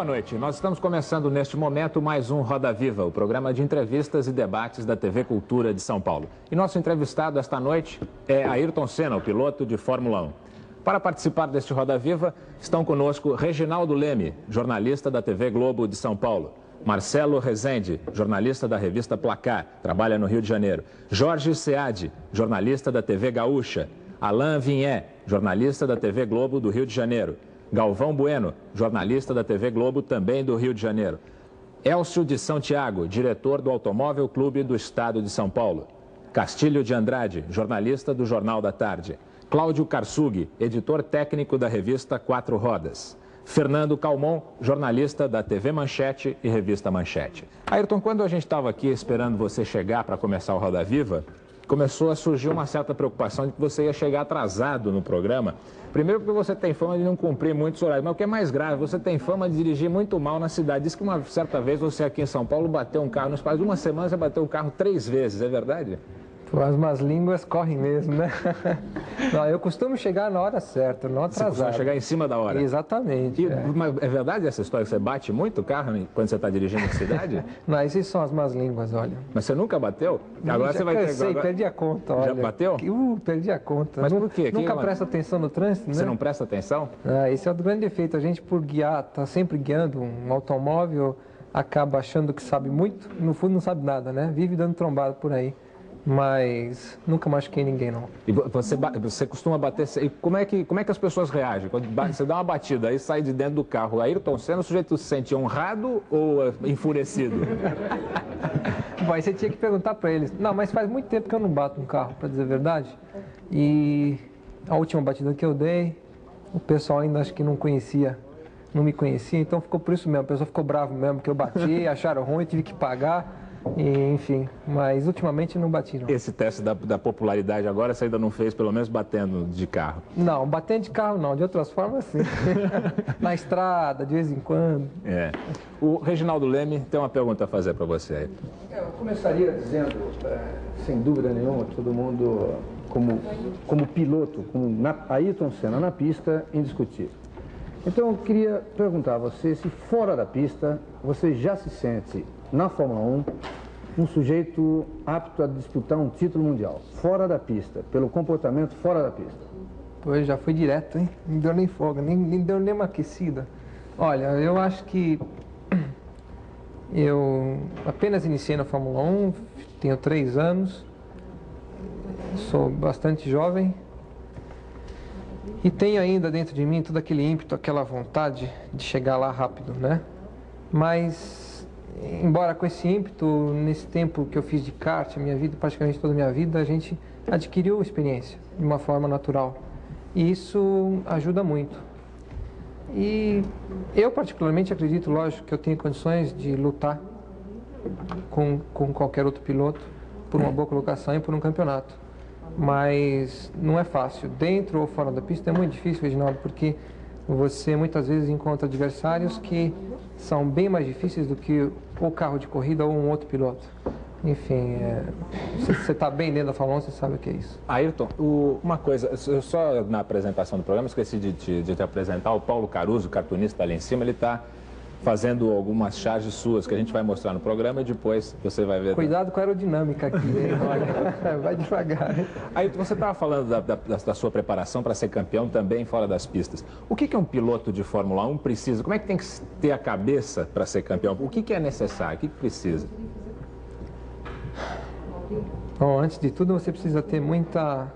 Boa noite. Nós estamos começando neste momento mais um Roda Viva, o programa de entrevistas e debates da TV Cultura de São Paulo. E nosso entrevistado esta noite é Ayrton Senna, o piloto de Fórmula 1. Para participar deste Roda Viva, estão conosco Reginaldo Leme, jornalista da TV Globo de São Paulo. Marcelo Rezende, jornalista da revista Placar, trabalha no Rio de Janeiro. Jorge Seade, jornalista da TV Gaúcha. Alain Vinhé, jornalista da TV Globo do Rio de Janeiro. Galvão Bueno, jornalista da TV Globo, também do Rio de Janeiro. Elcio de São Tiago, diretor do Automóvel Clube do Estado de São Paulo. Castilho de Andrade, jornalista do Jornal da Tarde. Cláudio Karsug, editor técnico da revista Quatro Rodas. Fernando Calmon, jornalista da TV Manchete e revista Manchete. Ayrton, quando a gente estava aqui esperando você chegar para começar o Roda Viva, começou a surgir uma certa preocupação de que você ia chegar atrasado no programa. Primeiro porque você tem fama de não cumprir muitos horários, mas o que é mais grave, você tem fama de dirigir muito mal na cidade. Diz que uma certa vez você aqui em São Paulo bateu um carro, no espaço de uma semana você bateu o carro 3 vezes, é verdade? As más línguas correm mesmo, né? Não, eu costumo chegar na hora certa, não atrasado. Você costuma chegar em cima da hora? Exatamente. Mas é verdade essa história que você bate muito o carro quando você está dirigindo na cidade? Não, essas são as más línguas, olha. Mas você nunca bateu? Agora você vai ter... Cansei, perdi a conta, olha. Já bateu? Perdi a conta. Mas por quê? Nunca presta atenção no trânsito, né? Você não presta atenção? Esse é o grande defeito. A gente, por guiar, tá sempre guiando um automóvel, acaba achando que sabe muito, no fundo não sabe nada, né? Vive dando trombada por aí. Mas nunca machuquei ninguém, não. E você costuma bater... E como é que as pessoas reagem? Quando você dá uma batida, aí sai de dentro do carro. Ayrton Senna, o sujeito se sente honrado ou enfurecido? Bom, aí você tinha que perguntar para eles. Não, mas faz muito tempo que eu não bato um carro, para dizer a verdade. E a última batida que eu dei, o pessoal ainda acho que não me conhecia, então ficou por isso mesmo. O pessoal ficou bravo mesmo, que eu bati, acharam ruim, tive que pagar. E, enfim, mas ultimamente não bati, não. Esse teste da popularidade agora você ainda não fez, pelo menos batendo de carro? Não, batendo de carro não, de outras formas sim. Na estrada, de vez em quando. É. O Reginaldo Leme tem uma pergunta a fazer para você aí. Eu começaria dizendo, sem dúvida nenhuma, todo mundo como piloto, como Ayrton Senna na pista, indiscutível. Então eu queria perguntar a você se fora da pista você já se sente na Fórmula 1, um sujeito apto a disputar um título mundial, fora da pista, pelo comportamento fora da pista. Pois, já foi direto, hein? Não deu nem folga, nem deu nem uma aquecida. Olha, eu acho que eu apenas iniciei na Fórmula 1, tenho 3 anos, sou bastante jovem e tenho ainda dentro de mim todo aquele ímpeto, aquela vontade de chegar lá rápido, né? Mas embora com esse ímpeto, nesse tempo que eu fiz de kart, a minha vida, praticamente toda a minha vida, a gente adquiriu experiência de uma forma natural. E isso ajuda muito. E eu particularmente acredito, lógico, que eu tenho condições de lutar com qualquer outro piloto por uma boa colocação e por um campeonato. Mas não é fácil. Dentro ou fora da pista é muito difícil, Reginaldo, porque você muitas vezes encontra adversários que são bem mais difíceis do que o carro de corrida ou um outro piloto. Enfim, se você está bem dentro da Fórmula 1, você sabe o que é isso. Ayrton, uma coisa, eu só na apresentação do programa esqueci de te apresentar, o Paulo Caruso, cartunista ali em cima, ele está fazendo algumas charges suas que a gente vai mostrar no programa e depois você vai ver. Cuidado com a aerodinâmica aqui, hein? Olha, vai devagar. Aí você estava falando da sua preparação para ser campeão também fora das pistas. O que um piloto de Fórmula 1 precisa? Como é que tem que ter a cabeça para ser campeão? O que é necessário? O que precisa? Bom, antes de tudo você precisa ter muita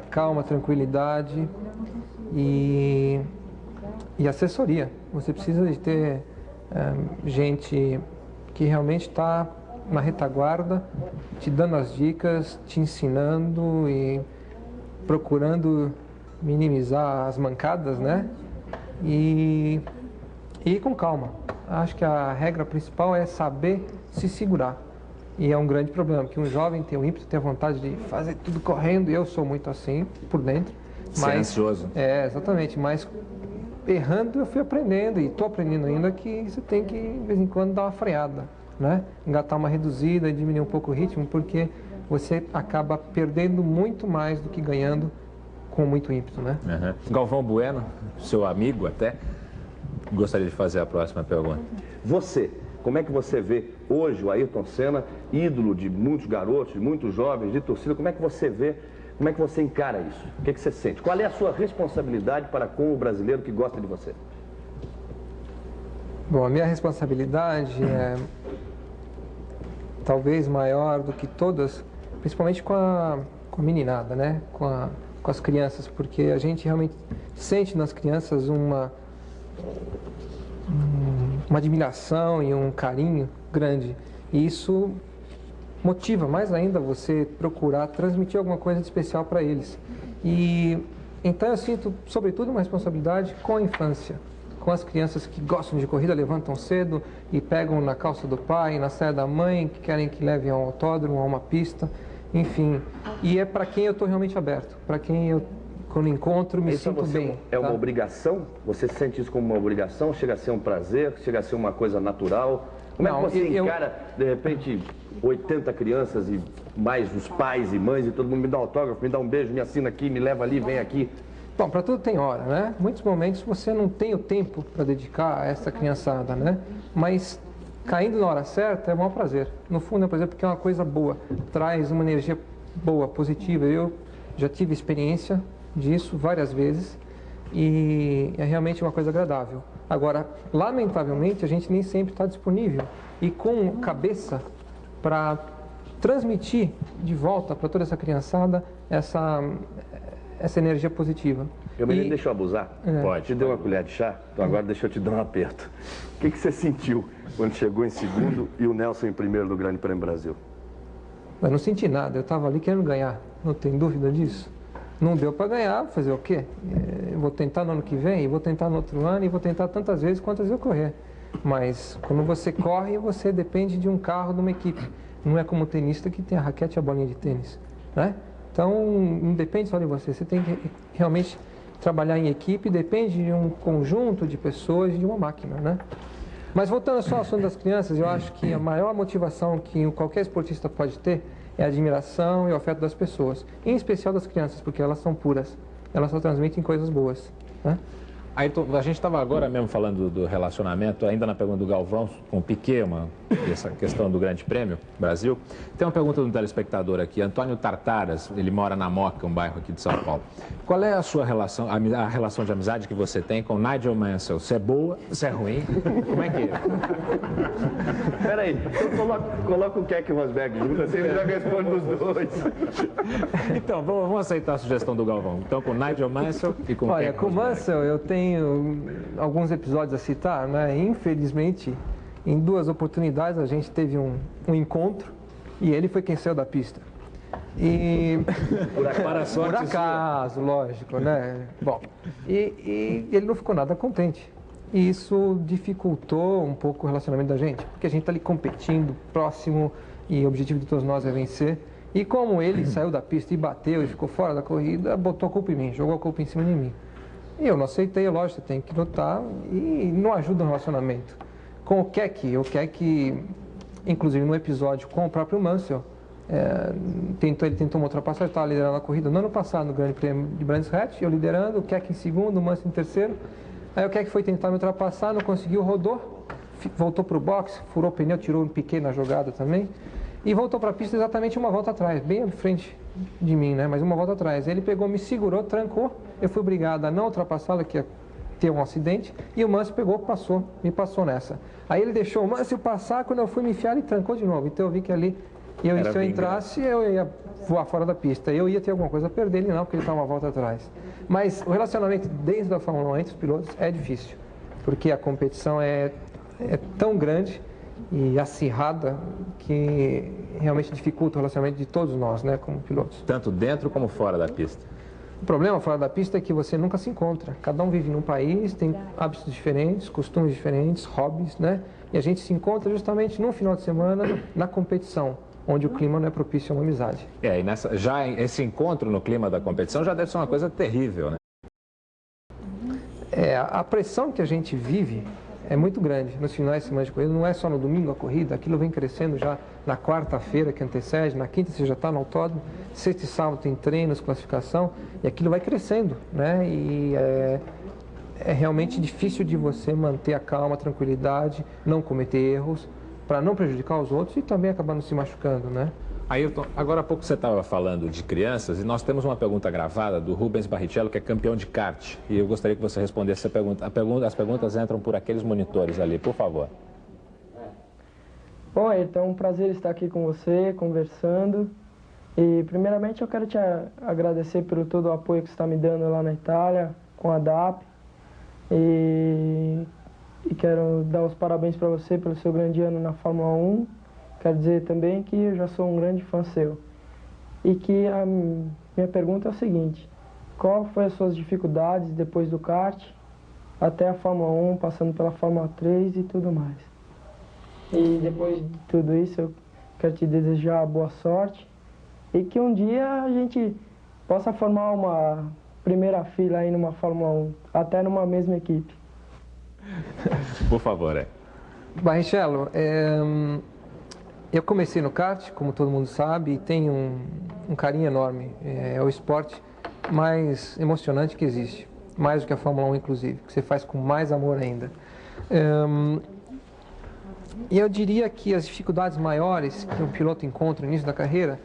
calma, tranquilidade e assessoria. Você precisa de ter gente que realmente está na retaguarda, te dando as dicas, te ensinando e procurando minimizar as mancadas, né? E ir com calma. Acho que a regra principal é saber se segurar. E é um grande problema, porque um jovem tem o ímpeto, tem a vontade de fazer tudo correndo, e eu sou muito assim, por dentro. Ser ansioso. Exatamente, mas errando eu fui aprendendo, e estou aprendendo ainda que você tem que, de vez em quando, dar uma freada, né? Engatar uma reduzida e diminuir um pouco o ritmo, porque você acaba perdendo muito mais do que ganhando com muito ímpeto, né? Uhum. Galvão Bueno, seu amigo até, gostaria de fazer a próxima pergunta. Você, como é que você vê hoje o Ayrton Senna, ídolo de muitos garotos, de muitos jovens, de torcida, como é que você vê, como é que você encara isso? O que você sente? Qual é a sua responsabilidade para com o brasileiro que gosta de você? Bom, a minha responsabilidade é talvez maior do que todas, principalmente com a meninada, né? Com as crianças, porque a gente realmente sente nas crianças uma admiração e um carinho grande. E isso motiva mais ainda você procurar transmitir alguma coisa de especial para eles. E então eu sinto, sobretudo, uma responsabilidade com a infância, com as crianças que gostam de corrida, levantam cedo e pegam na calça do pai, na saia da mãe, que querem que levem a um autódromo, a uma pista, enfim. E é para quem eu estou realmente aberto, para quem eu, quando encontro, me sinto bem. É uma obrigação? Você sente isso como uma obrigação? Chega a ser um prazer? Chega a ser uma coisa natural? Como é que você encara, de repente, 80 crianças e mais os pais e mães e todo mundo me dá autógrafo, me dá um beijo, me assina aqui, me leva ali, vem aqui? Bom, para tudo tem hora, né? Muitos momentos você não tem o tempo para dedicar a essa criançada, né? Mas caindo na hora certa é um maior prazer. No fundo é um prazer porque é uma coisa boa, traz uma energia boa, positiva. Eu já tive experiência disso várias vezes e é realmente uma coisa agradável. Agora, lamentavelmente, a gente nem sempre está disponível e com cabeça para transmitir de volta para toda essa criançada essa energia positiva. Deixa eu abusar? Pode. Te deu uma colher de chá? Então agora deixa eu te dar um aperto. O que você sentiu quando chegou em segundo e o Nelson em primeiro no Grande Prêmio Brasil? Eu não senti nada, eu estava ali querendo ganhar, não tem dúvida disso. Não deu para ganhar, fazer o quê? Eu vou tentar no ano que vem, vou tentar no outro ano e vou tentar tantas vezes quantas eu correr. Mas quando você corre, você depende de um carro, de uma equipe. Não é como o tenista que tem a raquete e a bolinha de tênis, né? Então, não depende só de você, você tem que realmente trabalhar em equipe, depende de um conjunto de pessoas e de uma máquina, né? Mas voltando só ao assunto das crianças, eu acho que a maior motivação que qualquer esportista pode ter é a admiração e o afeto das pessoas, em especial das crianças, porque elas são puras, elas só transmitem coisas boas, né? Ayrton, a gente estava agora mesmo falando do relacionamento, ainda na pergunta do Galvão, com o Piquet, essa questão do Grande Prêmio Brasil. Tem uma pergunta do telespectador aqui, Antônio Tartaras, ele mora na Moca, um bairro aqui de São Paulo. Qual é a sua relação, a relação de amizade que você tem com Nigel Mansell? Se é boa, se é ruim? Como é que é? Peraí, então coloca o Keck Rosberg junto, assim ele já responde dos dois. Então, vamos aceitar a sugestão do Galvão. Então, com Nigel Mansell e com Olha, Keck com o Rosberg. Mansell eu tenho alguns episódios a citar, né? Infelizmente, em 2 oportunidades a gente teve um encontro e ele foi quem saiu da pista. E Por acaso, lógico, né? Bom, e ele não ficou nada contente. E isso dificultou um pouco o relacionamento da gente, porque a gente está ali competindo, próximo, e o objetivo de todos nós é vencer. E como ele saiu da pista e bateu e ficou fora da corrida, botou a culpa em mim, jogou a culpa em cima de mim. E eu não aceitei, lógico, você tem que lutar e não ajuda no relacionamento. Com o Keck, inclusive no episódio com o próprio Mansell, ele tentou uma ultrapassagem, estava liderando a corrida no ano passado no Grande Prêmio de Brands Hatch, eu liderando, o Keck em segundo, o Mansell em terceiro. Aí o Keck foi tentar me ultrapassar, não conseguiu, rodou, voltou para o box, furou o pneu, tirou um Piquet na jogada também, e voltou para a pista exatamente uma volta atrás, bem à frente de mim, né? Mas uma volta atrás. Ele pegou, me segurou, trancou, eu fui obrigado a não ultrapassá-lo, que ia ter um acidente, e o Mansell pegou, me passou nessa. Aí ele deixou o Mansell passar, quando eu fui me enfiar, ele trancou de novo. Então eu vi que ali, se eu entrasse, eu ia voar fora da pista. Eu ia ter alguma coisa a perder, ele não, porque ele estava uma volta atrás. Mas o relacionamento dentro da Fórmula 1 entre os pilotos é difícil, porque a competição é tão grande e acirrada que realmente dificulta o relacionamento de todos nós, né, como pilotos. Tanto dentro como fora da pista. O problema fora da pista é que você nunca se encontra. Cada um vive num país, tem hábitos diferentes, costumes diferentes, hobbies, né? E a gente se encontra justamente no final de semana na competição, onde o clima não é propício a uma amizade. E esse encontro no clima da competição já deve ser uma coisa terrível, né? A pressão que a gente vive é muito grande nos finais de semana de corrida, não é só no domingo a corrida, aquilo vem crescendo já na quarta-feira que antecede, na quinta você já está no autódromo, sexta e sábado tem treinos, classificação, e aquilo vai crescendo, né? E é realmente difícil de você manter a calma, a tranquilidade, não cometer erros, para não prejudicar os outros e também acabar não se machucando, né? Ayrton, agora há pouco você estava falando de crianças e nós temos uma pergunta gravada do Rubens Barrichello, que é campeão de kart. E eu gostaria que você respondesse essa pergunta. As perguntas entram por aqueles monitores ali, por favor. Bom, Ayrton, é um prazer estar aqui com você, conversando. E primeiramente eu quero te agradecer por todo o apoio que você está me dando lá na Itália, com a DAP. E quero dar os parabéns para você pelo seu grande ano na Fórmula 1. Quero dizer também que eu já sou um grande fã seu. E que a minha pergunta é o seguinte: qual foram as suas dificuldades depois do kart, até a Fórmula 1, passando pela Fórmula 3 e tudo mais? E depois de tudo isso, eu quero te desejar boa sorte e que um dia a gente possa formar uma primeira fila aí numa Fórmula 1, até numa mesma equipe. Por favor, Barrichello, eu comecei no kart, como todo mundo sabe, e tenho um carinho enorme. É o esporte mais emocionante que existe, mais do que a Fórmula 1, inclusive, que você faz com mais amor ainda. E eu diria que as dificuldades maiores que um piloto encontra no início da carreira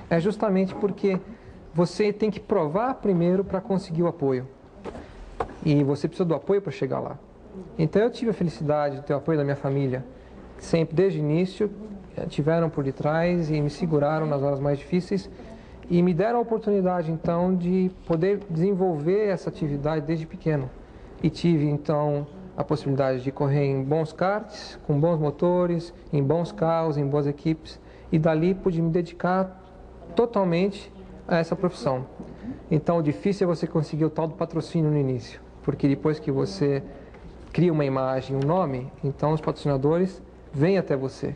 é justamente porque você tem que provar primeiro para conseguir o apoio. E você precisa do apoio para chegar lá. Então eu tive a felicidade de ter o apoio da minha família, que sempre, desde o início, tiveram por detrás e me seguraram nas horas mais difíceis e me deram a oportunidade, então, de poder desenvolver essa atividade desde pequeno. E tive, então, a possibilidade de correr em bons karts, com bons motores, em bons carros, em boas equipes, e dali pude me dedicar totalmente a essa profissão. Então, o difícil é você conseguir o tal do patrocínio no início, porque depois que você cria uma imagem, um nome, então os patrocinadores vêm até você.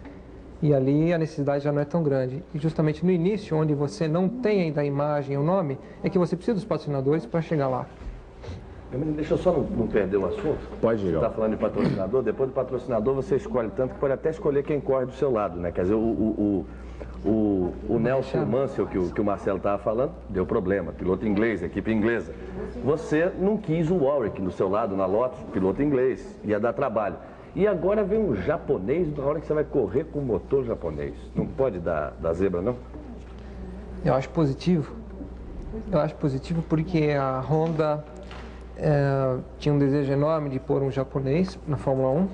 E ali a necessidade já não é tão grande. E justamente no início, onde você não tem ainda a imagem, o nome, é que você precisa dos patrocinadores para chegar lá. Deixa eu só não perder o assunto. Pode ir. Você está falando de patrocinador, depois do patrocinador você escolhe tanto que pode até escolher quem corre do seu lado, né? Quer dizer, o Nelson Mansell, que o Marcelo estava falando, deu problema, piloto inglês, equipe inglesa. Você não quis o Warwick do seu lado, na Lotus, piloto inglês, ia dar trabalho. E agora vem um japonês na hora que você vai correr com o motor japonês. Não pode dar zebra, não? Eu acho positivo. Eu acho positivo porque a Honda tinha um desejo enorme de pôr um japonês na Fórmula 1.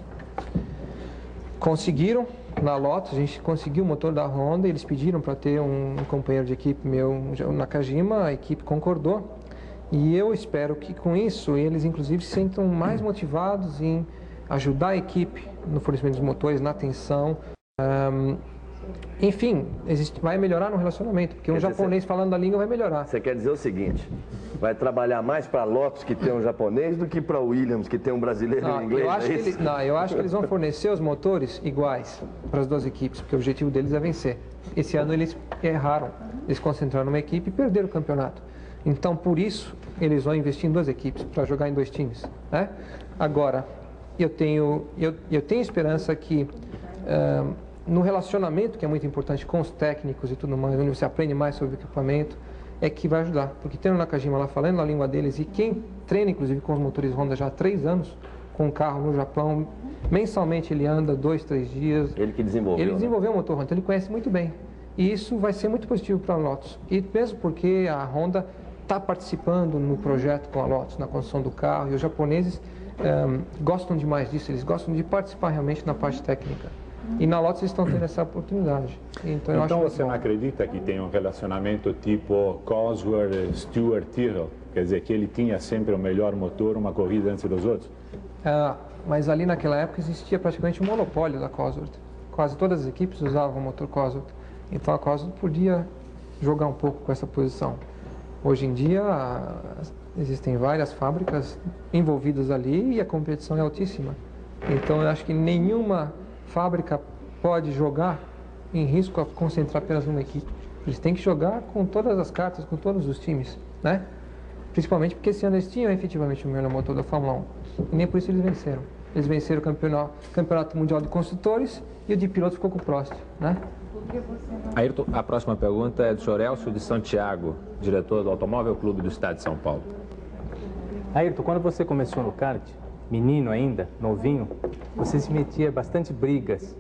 Conseguiram, na Lotus, a gente conseguiu o motor da Honda, eles pediram para ter um companheiro de equipe meu, Nakajima, a equipe concordou. E eu espero que com isso eles inclusive se sintam mais motivados em ajudar a equipe no fornecimento dos motores, na atenção. Enfim, vai melhorar no relacionamento, porque um japonês falando a língua vai melhorar. Você quer dizer o seguinte: vai trabalhar mais para a Lotus, que tem um japonês, do que para a Williams, que tem um brasileiro em inglês? Eu acho que eles vão fornecer os motores iguais para as duas equipes, porque o objetivo deles é vencer. Esse ano eles erraram, eles concentraram numa equipe e perderam o campeonato. Então, por isso, eles vão investir em duas equipes, para jogar em dois times, né? Agora, eu tenho esperança que no relacionamento, que é muito importante com os técnicos e tudo mais, onde você aprende mais sobre o equipamento, é que vai ajudar. Porque tem o Nakajima lá falando a língua deles, e quem treina, inclusive, com os motores Honda já há 3 anos, com um carro no Japão, mensalmente ele anda 2, 3 dias. Ele que desenvolveu. Ele desenvolveu o motor Honda, então ele conhece muito bem. E isso vai ser muito positivo para a Lotus. E mesmo porque a Honda está participando no projeto com a Lotus, na construção do carro, e os japoneses gostam demais disso, eles gostam de participar realmente na parte técnica. E na Lotus eles estão tendo essa oportunidade. Então você não acredita que tem um relacionamento tipo Cosworth, Stewart, Tyrrell? Quer dizer, que ele tinha sempre o melhor motor, uma corrida antes dos outros? Mas ali naquela época existia praticamente um monopólio da Cosworth. Quase todas as equipes usavam o motor Cosworth. Então a Cosworth podia jogar um pouco com essa posição. Hoje em dia existem várias fábricas envolvidas ali e a competição é altíssima. Então eu acho que nenhuma fábrica pode jogar em risco a concentrar apenas numa equipe. Eles têm que jogar com todas as cartas, com todos os times, né? Principalmente porque esse ano eles tinham efetivamente o melhor motor da Fórmula 1. E nem por isso eles venceram. Eles venceram o campeonato mundial de construtores e o de pilotos ficou com o Prost, né? Ayrton, a próxima pergunta é do senhor Elcio de Santiago, diretor do Automóvel Clube do Estado de São Paulo. Ayrton, quando você começou no kart, menino ainda, novinho, você se metia bastante brigas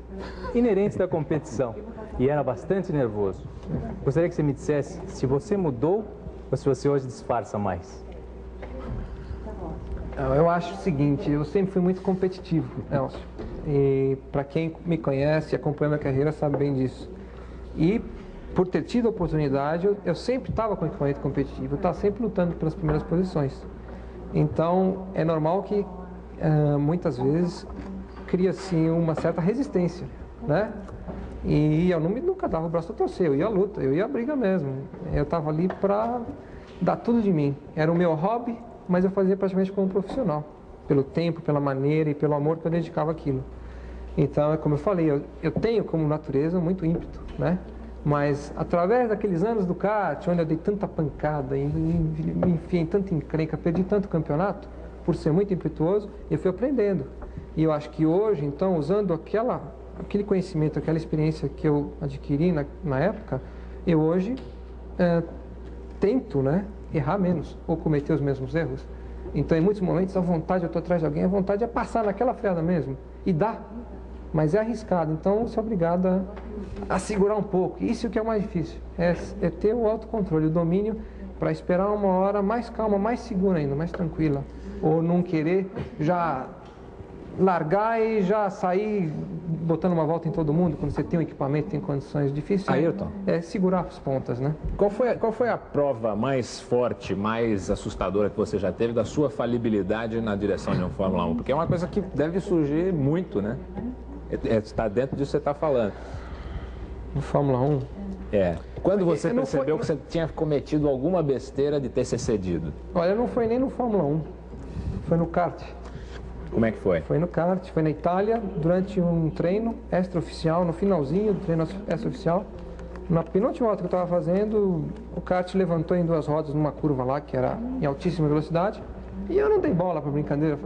inerentes da competição e era bastante nervoso. Gostaria que você me dissesse se você mudou ou se você hoje disfarça mais. Eu acho o seguinte, eu sempre fui muito competitivo, Elcio. E para quem me conhece e acompanha minha carreira sabe bem disso. E por ter tido a oportunidade, eu sempre estava com equipamento competitivo, eu estava sempre lutando pelas primeiras posições. Então, é normal que muitas vezes cria-se uma certa resistência, né? E eu nunca dava o braço a torcer, eu ia à luta, eu ia à briga mesmo. Eu estava ali para dar tudo de mim. Era o meu hobby, mas eu fazia praticamente como profissional, pelo tempo, pela maneira e pelo amor que eu dedicava àquilo. Então, é como eu falei, eu tenho como natureza muito ímpeto, né? Mas através daqueles anos do kart, onde eu dei tanta pancada, me enfiei em tanta encrenca, perdi tanto campeonato, por ser muito impetuoso, eu fui aprendendo. E eu acho que hoje, então, usando aquele conhecimento, aquela experiência que eu adquiri na época, eu hoje tento, né, errar menos ou cometer os mesmos erros. Então, em muitos momentos, a vontade, eu estou atrás de alguém, a vontade é passar naquela freada mesmo e dar, mas é arriscado. Então, você é obrigado a segurar um pouco. Isso que é o mais difícil, é ter o autocontrole, o domínio para esperar uma hora mais calma, mais segura ainda, mais tranquila. Ou não querer já largar e já sair botando uma volta em todo mundo, quando você tem um equipamento, tem condições difíceis. Ayrton, é segurar as pontas, né? Qual foi a prova mais forte, mais assustadora que você já teve da sua falibilidade na direção de um Fórmula 1? Porque é uma coisa que deve surgir muito, né? Está dentro disso que você está falando. No Fórmula 1? É. Quando você percebeu que você tinha cometido alguma besteira de ter se cedido? Olha, não foi nem no Fórmula 1. Foi no kart. Como é que foi? Foi no kart, foi na Itália, durante um treino extraoficial, no finalzinho do treino extraoficial. Na penúltima volta que eu estava fazendo, o kart levantou em duas rodas numa curva lá, que era em altíssima velocidade. E eu não dei bola para brincadeira.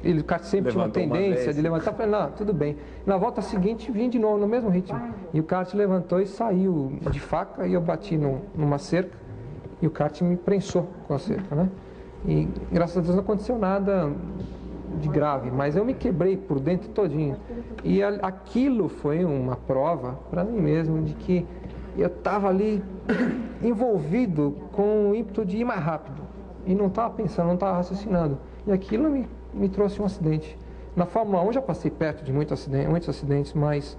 O kart sempre tinha uma tendência de levantar. Eu falei, não, tudo bem. Na volta seguinte, vim de novo no mesmo ritmo. E o kart levantou e saiu de faca e eu bati numa cerca. E o kart me prensou com a cerca, né? E graças a Deus não aconteceu nada de grave, mas eu me quebrei por dentro todinho. E aquilo foi uma prova para mim mesmo de que eu estava ali envolvido com o ímpeto de ir mais rápido. E não estava pensando, não estava raciocinando. E aquilo me trouxe um acidente. Na Fórmula 1 já passei perto de muitos acidentes, mas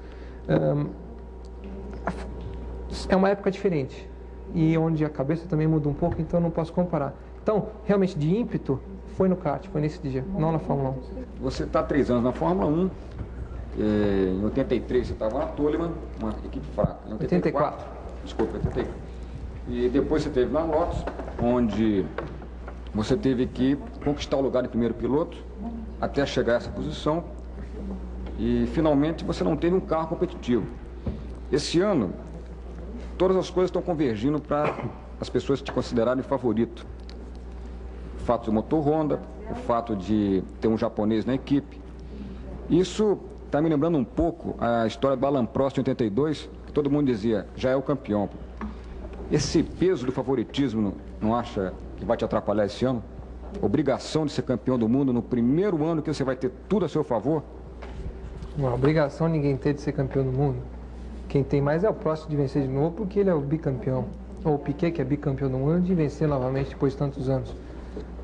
é uma época diferente. E onde a cabeça também muda um pouco, então eu não posso comparar. Então, realmente, de ímpeto, foi no kart, foi nesse dia, não na Fórmula 1. Você está há 3 anos na Fórmula 1, em 83 você estava na Toleman, uma equipe fraca. Em 84. Desculpa, 84. E depois você esteve na Lotus, onde você teve que conquistar o lugar de primeiro piloto, até chegar a essa posição, e finalmente você não teve um carro competitivo. Esse ano, todas as coisas estão convergindo para as pessoas te considerarem favorito. O fato do motor Honda, o fato de ter um japonês na equipe. Isso está me lembrando um pouco a história do Alan Prost em 82, que todo mundo dizia, já é o campeão. Esse peso do favoritismo, não acha que vai te atrapalhar esse ano? Obrigação de ser campeão do mundo no primeiro ano que você vai ter tudo a seu favor? Uma obrigação ninguém tem de ser campeão do mundo. Quem tem mais é o Prost de vencer de novo, porque ele é o bicampeão. Ou o Piquet, que é bicampeão do mundo, de vencer novamente depois de tantos anos.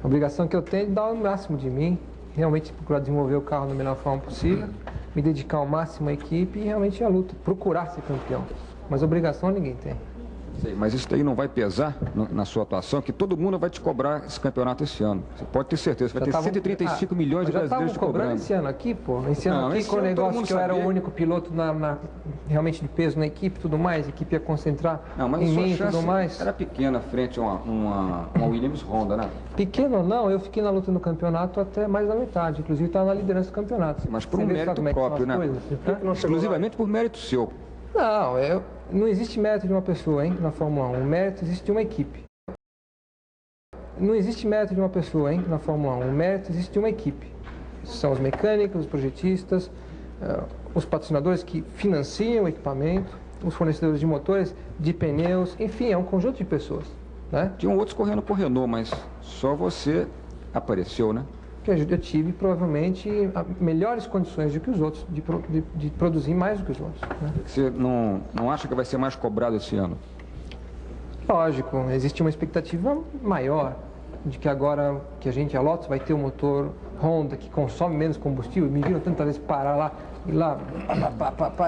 A obrigação que eu tenho é de dar o máximo de mim, realmente procurar desenvolver o carro da melhor forma possível, me dedicar ao máximo à equipe e realmente à luta, procurar ser campeão. Mas obrigação ninguém tem. Sei, mas isso daí não vai pesar na sua atuação, que todo mundo vai te cobrar esse campeonato esse ano. Você pode ter certeza, vai ter 135 milhões de brasileiros te cobrando. Esse ano aqui, pô. Esse ano aqui, com o negócio que eu era o único piloto realmente de peso na equipe e tudo mais, a equipe ia concentrar em mim e tudo mais. Era pequena frente a uma Williams Honda, né? Pequeno ou não, eu fiquei na luta no campeonato até mais da metade, inclusive estava na liderança do campeonato. Mas por um mérito próprio, né? Exclusivamente por mérito seu. Não existe mérito de uma pessoa, hein, na Fórmula 1. O mérito existe de uma equipe. Não existe mérito de uma pessoa, hein, na Fórmula 1. O mérito existe de uma equipe. São os mecânicos, os projetistas, os patrocinadores que financiam o equipamento, os fornecedores de motores, de pneus, enfim, é um conjunto de pessoas, né? Tinham outros correndo por Renault, mas só você apareceu, né? Que eu tive, provavelmente, melhores condições do que os outros, de produzir mais do que os outros. Né? Você não acha que vai ser mais cobrado esse ano? Lógico, existe uma expectativa maior de que agora que a Lotus vai ter um motor Honda que consome menos combustível. Me viram tantas vezes parar lá, ir lá,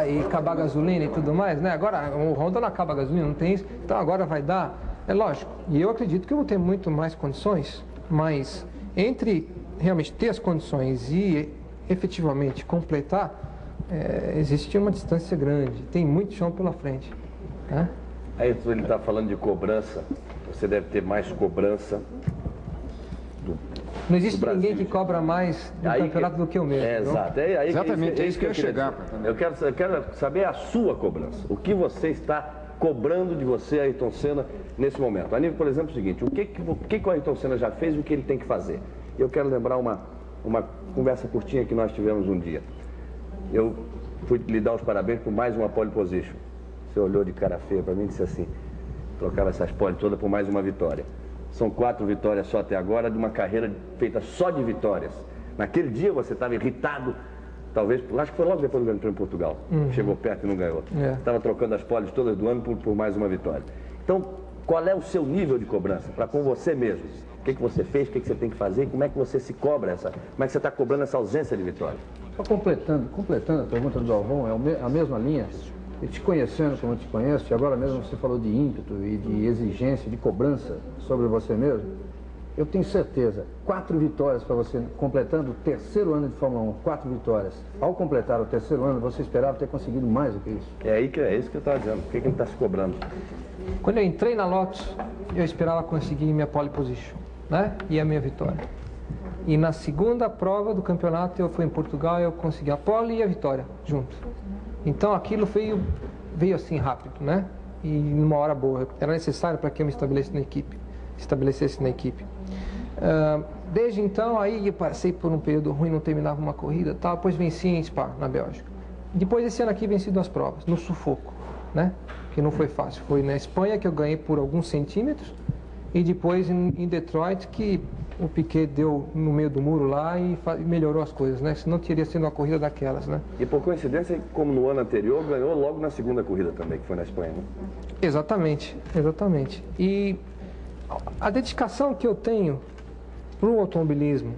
e acabar a gasolina e tudo mais, né? Agora o Honda não acaba a gasolina, não tem isso, então agora vai dar. É lógico, e eu acredito que eu vou ter muito mais condições, mas entre realmente ter as condições e efetivamente completar, existe uma distância grande, tem muito chão pela frente. Né? Aí ele está falando de cobrança, você deve ter mais cobrança. Não existe ninguém que cobra mais do campeonato do que eu mesmo. Exato. Exatamente, é isso que eu ia chegar. Eu quero saber a sua cobrança. O que você está cobrando de você, Ayrton Senna, nesse momento? A nível, por exemplo, é o seguinte, o que o Ayrton Senna já fez e o que ele tem que fazer? Eu quero lembrar uma conversa curtinha que nós tivemos um dia. Eu fui lhe dar os parabéns por mais uma pole position. Você olhou de cara feia para mim e disse assim, trocava essas pole todas por mais uma vitória. São 4 vitórias só até agora, de uma carreira feita só de vitórias. Naquele dia você estava irritado, talvez, acho que foi logo depois do Grande Prêmio de Portugal. Chegou perto e não ganhou. Estava trocando as poles todas do ano por mais uma vitória. Então, qual é o seu nível de cobrança para com você mesmo? O que você fez, o que você tem que fazer, como é que você se cobra como é que você está cobrando essa ausência de vitória? Só completando a pergunta do Galvão, é a mesma linha. E te conhecendo como eu te conheço, e agora mesmo você falou de ímpeto e de exigência, de cobrança sobre você mesmo, eu tenho certeza, 4 vitórias para você, completando o 3º ano de Fórmula 1, 4 vitórias. Ao completar o 3º ano, você esperava ter conseguido mais do que isso. É isso que eu estava dizendo, o que ele está se cobrando? Quando eu entrei na Lotus, eu esperava conseguir minha pole position, né? E a minha vitória. E na segunda prova do campeonato, eu fui em Portugal, eu consegui a pole e a vitória, junto. Então aquilo veio assim rápido, né? E numa hora boa. Era necessário para que eu me estabelecesse na equipe. Desde então, aí eu passei por um período ruim, não terminava uma corrida, tal. Depois venci em Spa, na Bélgica. Depois esse ano aqui venci 2 provas, no sufoco, né? Que não foi fácil. Foi na Espanha que eu ganhei por alguns centímetros e depois em Detroit que o Piquet deu no meio do muro lá e melhorou as coisas, né? Senão teria sido uma corrida daquelas, né? E por coincidência, como no ano anterior, ganhou logo na segunda corrida também, que foi na Espanha, né? Exatamente. E a dedicação que eu tenho para o automobilismo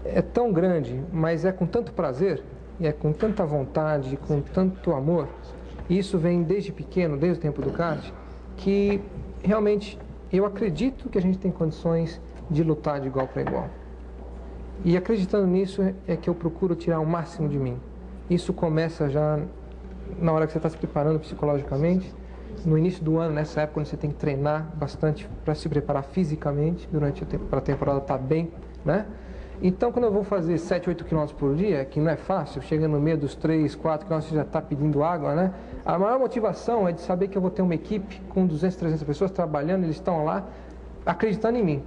é tão grande, mas é com tanto prazer, e é com tanta vontade, com tanto amor, e isso vem desde pequeno, desde o tempo do kart, que realmente eu acredito que a gente tem condições de lutar de igual para igual. E acreditando nisso é que eu procuro tirar o máximo de mim. Isso começa já na hora que você está se preparando psicologicamente, no início do ano, nessa época, quando você tem que treinar bastante para se preparar fisicamente, para a temporada estar bem, né? Então, quando eu vou fazer 7, 8 km por dia, que não é fácil, chega no meio dos 3, 4 km, você já está pedindo água, né? A maior motivação é de saber que eu vou ter uma equipe com 200, 300 pessoas trabalhando, eles estão lá acreditando em mim.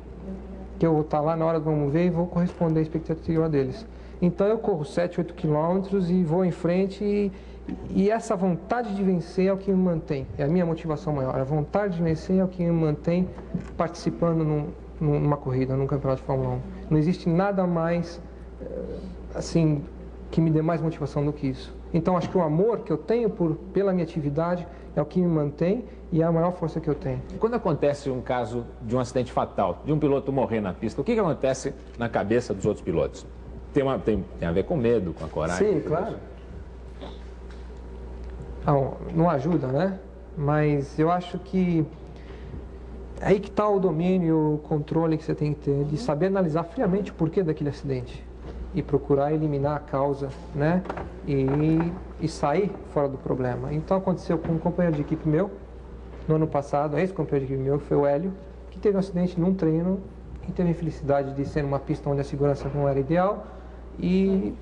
Que eu vou estar lá na hora do vamos ver e vou corresponder à expectativa deles. Então, eu corro 7, 8 quilômetros e vou em frente e essa vontade de vencer é o que me mantém. É a minha motivação maior. A vontade de vencer é o que me mantém participando numa corrida, num campeonato de Fórmula 1. Não existe nada mais, assim, que me dê mais motivação do que isso. Então, acho que o amor que eu tenho pela minha atividade é o que me mantém e é a maior força que eu tenho. Quando acontece um caso de um acidente fatal, de um piloto morrer na pista, o que acontece na cabeça dos outros pilotos? Tem a ver com medo, com a coragem? Sim, claro. Não ajuda, né? Mas eu acho que aí que está o domínio, o controle que você tem que ter, de saber analisar friamente o porquê daquele acidente e procurar eliminar a causa, né? E sair fora do problema. Então aconteceu com um companheiro de equipe meu, no ano passado, ex-companheiro de equipe meu, que foi o Hélio, que teve um acidente num treino e teve a infelicidade de ser numa pista onde a segurança não era ideal e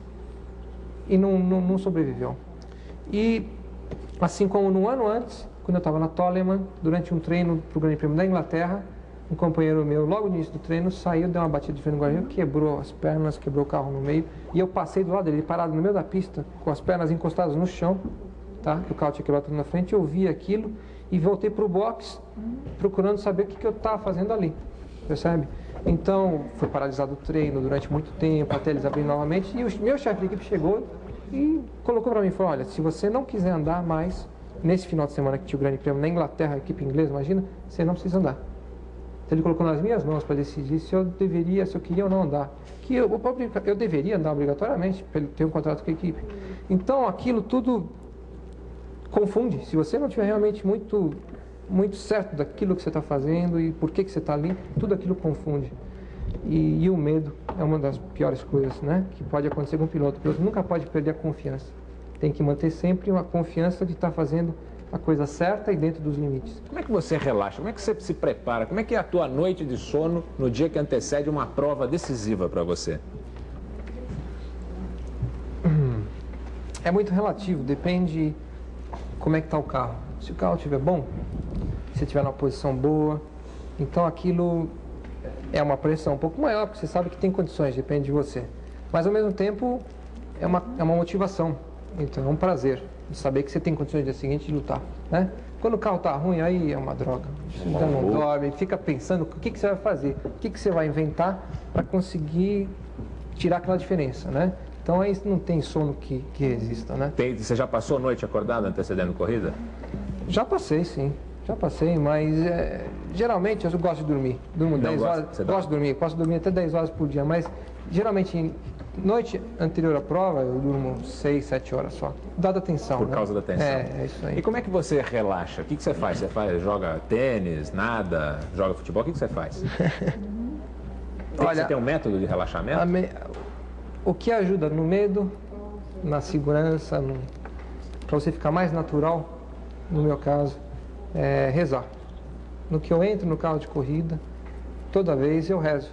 não sobreviveu. E assim como no ano antes, quando eu estava na Toleman, durante um treino para o Grande Prêmio da Inglaterra, um companheiro meu, logo no início do treino, saiu, deu uma batida de freio no guarda-reio, quebrou as pernas, quebrou o carro no meio, e eu passei do lado dele, parado no meio da pista, com as pernas encostadas no chão, tá? O carro tinha quebrado tudo na frente, eu vi aquilo e voltei para o box, procurando saber o que eu estava fazendo ali, percebe? Então, foi paralisado o treino durante muito tempo, até eles abrirem novamente. E o meu chefe de equipe chegou e colocou para mim, falou, olha, se você não quiser andar mais, nesse final de semana que tinha o Grande Prêmio na Inglaterra, a equipe inglesa, imagina, você não precisa andar. Então, ele colocou nas minhas mãos para decidir se eu deveria, se eu queria ou não andar. Que eu deveria andar obrigatoriamente, para ter um contrato com a equipe. Então, aquilo tudo confunde. Se você não tiver realmente muito certo daquilo que você está fazendo e por que você está ali, tudo aquilo confunde. E o medo é uma das piores coisas, né, que pode acontecer com o piloto. O piloto nunca pode perder a confiança. Tem que manter sempre uma confiança de estar fazendo a coisa certa e dentro dos limites. Como é que você relaxa? Como é que você se prepara? Como é que é a tua noite de sono no dia que antecede uma prova decisiva para você? É muito relativo, depende como é que está o carro. Se o carro estiver bom, se estiver numa posição boa, então aquilo é uma pressão um pouco maior, porque você sabe que tem condições, depende de você. Mas ao mesmo tempo é uma motivação, então é um prazer de saber que você tem condições no dia seguinte de lutar, né? Quando o carro está ruim, aí é uma droga. Você não dorme, fica pensando o que você vai fazer, o que você vai inventar para conseguir tirar aquela diferença, né? Então aí não tem sono que resista, né? Você já passou a noite acordado antecedendo corrida? Já passei, sim. Já passei, mas geralmente eu gosto de dormir. Durmo 10 horas. Gosto de dormir, posso dormir até 10 horas por dia, mas geralmente noite anterior à prova eu durmo 6, 7 horas só. Dada a tensão. Por causa da tensão. É isso aí. E como é que você relaxa? O que você faz? Joga tênis, nada, joga futebol? O que você faz? Você tem um método de relaxamento? O que ajuda no medo, na segurança, para você ficar mais natural, no meu caso, é rezar. No que eu entro no carro de corrida, toda vez eu rezo.